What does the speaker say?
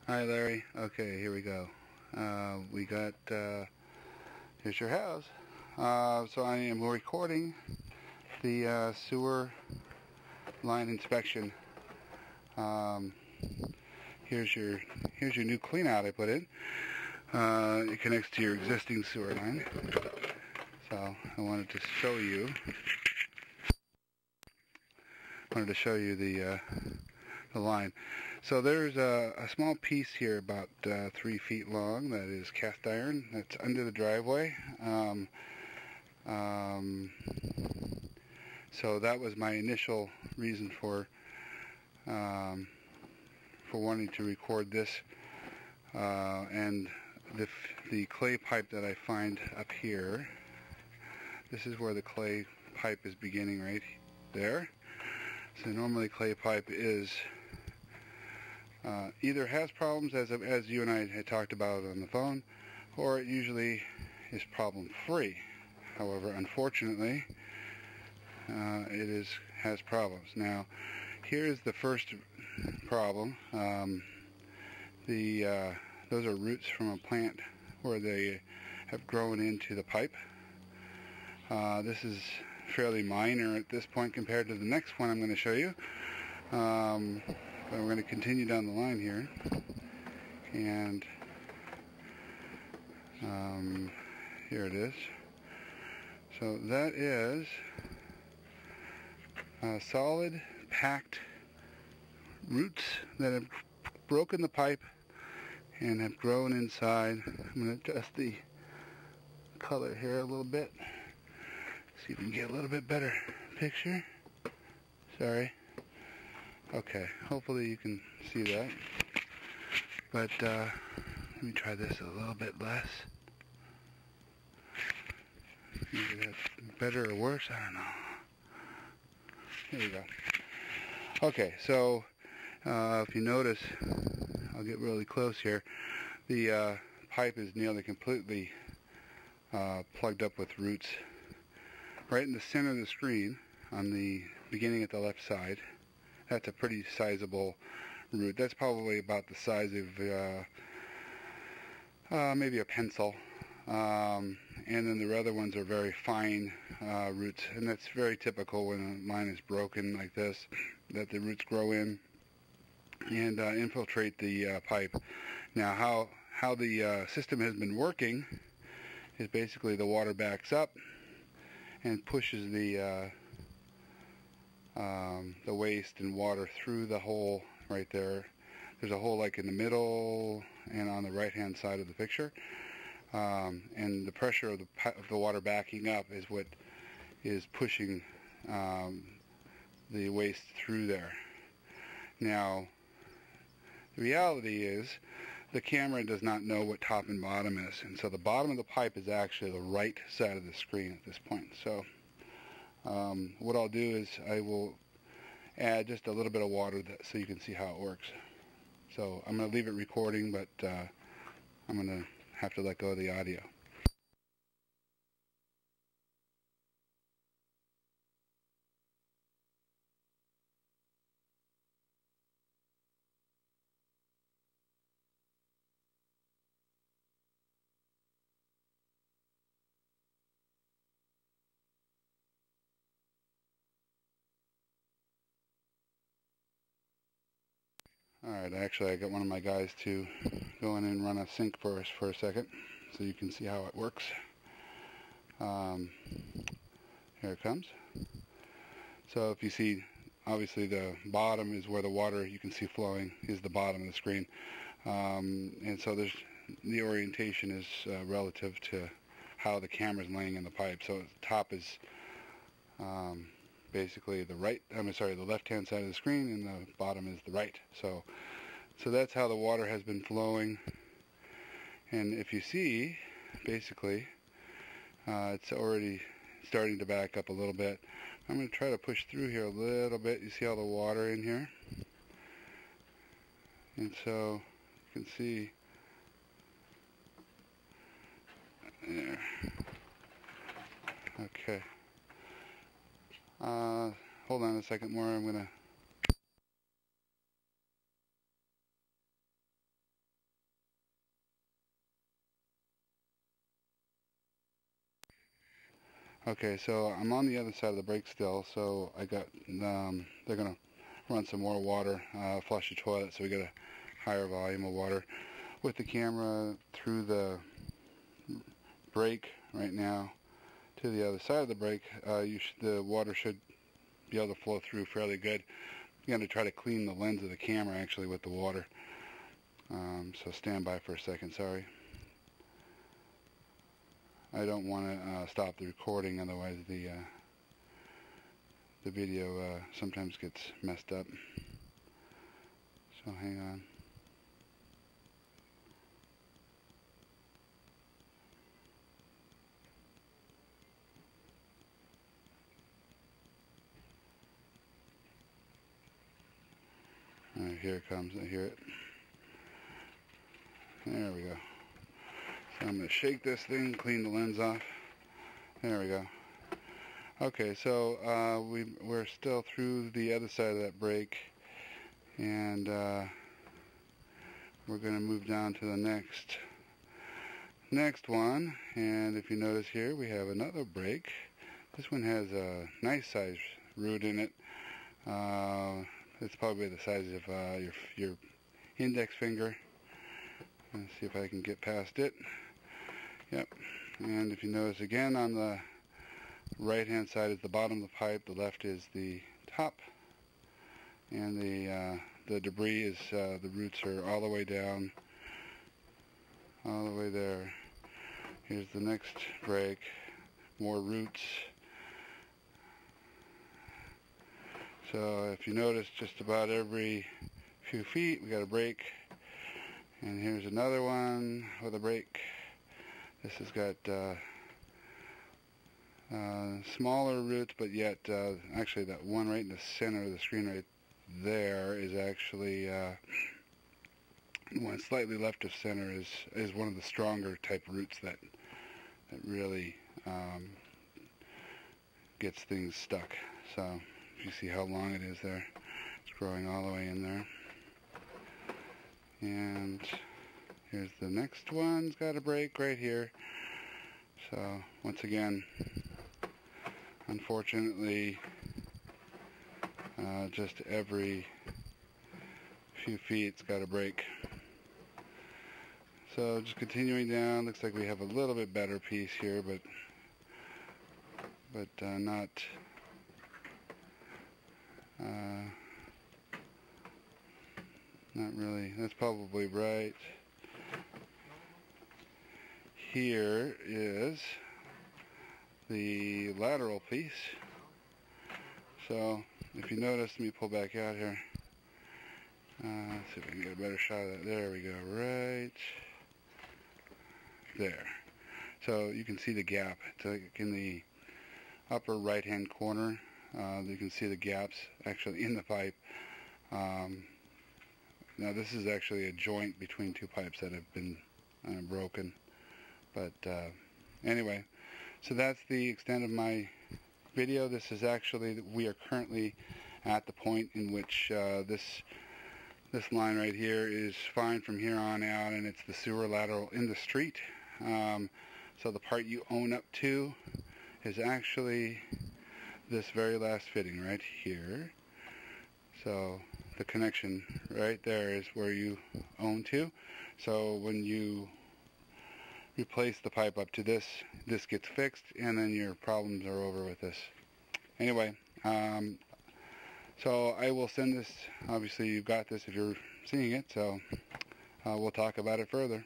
Hi, Larry. Okay, here we go. We got, here's your house. So I am recording the sewer line inspection. Here's your new clean out I put in. It connects to your existing sewer line. So I wanted to show you. The line. So there's a small piece here about 3 feet long that is cast iron that's under the driveway. So that was my initial reason for wanting to record this, and the clay pipe that I find up here. This is where the clay pipe is beginning, right there. So normally clay pipe is either has problems, as you and I had talked about on the phone, or it usually is problem free. However, unfortunately, it has problems. Now, here's the first problem. Those are roots from a plant where they have grown into the pipe. This is fairly minor at this point compared to the next one I'm going to show you. But we're going to continue down the line here, and here it is. So that is solid packed roots that have broken the pipe and have grown inside. I'm going to adjust the color here a little bit, see if we can get a little bit better picture. Sorry. Okay, hopefully you can see that. But let me try this a little bit less. Maybe that's better or worse, I don't know. Here we go. Okay, so if you notice, I'll get really close here. The pipe is nearly completely plugged up with roots. Right in the center of the screen, on the beginning at the left side, that's a pretty sizable root. That's probably about the size of maybe a pencil. And then the other ones are very fine roots, and that's very typical when a line is broken like this, that the roots grow in and infiltrate the pipe. Now, how the system has been working is basically the water backs up and pushes the waste and water through the hole right there. There's a hole like in the middle and on the right hand side of the picture, and the pressure of the water backing up is what is pushing the waste through there. Now, the reality is the camera does not know what top and bottom is, and so the bottom of the pipe is actually the right side of the screen at this point. So what I'll do is I will add just a little bit of water so you can see how it works. So I'm going to leave it recording, but I'm going to have to let go of the audio. Alright, actually I got one of my guys to go in and run a sink for us for a second so you can see how it works. Here it comes. So if you see, obviously the bottom is where the water you can see flowing is the bottom of the screen. And so the orientation is relative to how the camera is laying in the pipe. So the top is basically the left-hand side of the screen, and the bottom is the right. So that's how the water has been flowing. And if you see, basically, it's already starting to back up a little bit. I'm going to try to push through here a little bit. You see all the water in here? And so you can see there. Okay. Hold on a second more. I'm going to Okay, so I'm on the other side of the brake still, so I got, they're going to run some more water, flush the toilet, so we got a higher volume of water. With the camera through the brake right now to the other side of the brake, the water should be able to flow through fairly good. I'm going to try to clean the lens of the camera actually with the water. So stand by for a second, sorry. I don't want to stop the recording, otherwise the video sometimes gets messed up. So hang on. Alright, here it comes. I hear it. There we go. So I'm going to shake this thing, clean the lens off. There we go. Okay, so we're still through the other side of that brake, and we're going to move down to the next one. And if you notice here, we have another brake. This one has a nice size root in it. It's probably the size of your index finger. Let's see if I can get past it. Yep. And if you notice again, on the right hand side is the bottom of the pipe, the left is the top, and the debris is the roots are all the way down, all the way there. Here's the next break, more roots. So if you notice, just about every few feet we got a break, and here's another one with a break. This has got smaller roots, but yet actually that one right in the center of the screen right there is actually one slightly left of center is one of the stronger type roots that really gets things stuck. So if you see how long it is there, it's growing all the way in there. And here's the next one. It's got a break right here. So once again, unfortunately, just every few feet it's got a break. So just continuing down, looks like we have a little bit better piece here, but not not really. That's probably right. Here is the lateral piece. So if you notice, let me pull back out here. Let's see if I can get a better shot of that. There we go, right there. So you can see the gap. It's like in the upper right hand corner. You can see the gaps actually in the pipe. Now this is actually a joint between two pipes that have been broken. But anyway, so that's the extent of my video. This is actually, we are currently at the point in which this line right here is fine from here on out, and it's the sewer lateral in the street. So the part you own up to is actually this very last fitting right here. So the connection right there is where you own to. So when you replace the pipe up to this gets fixed, and then your problems are over with this. Anyway, so I will send this, obviously you've got this if you're seeing it, so we'll talk about it further.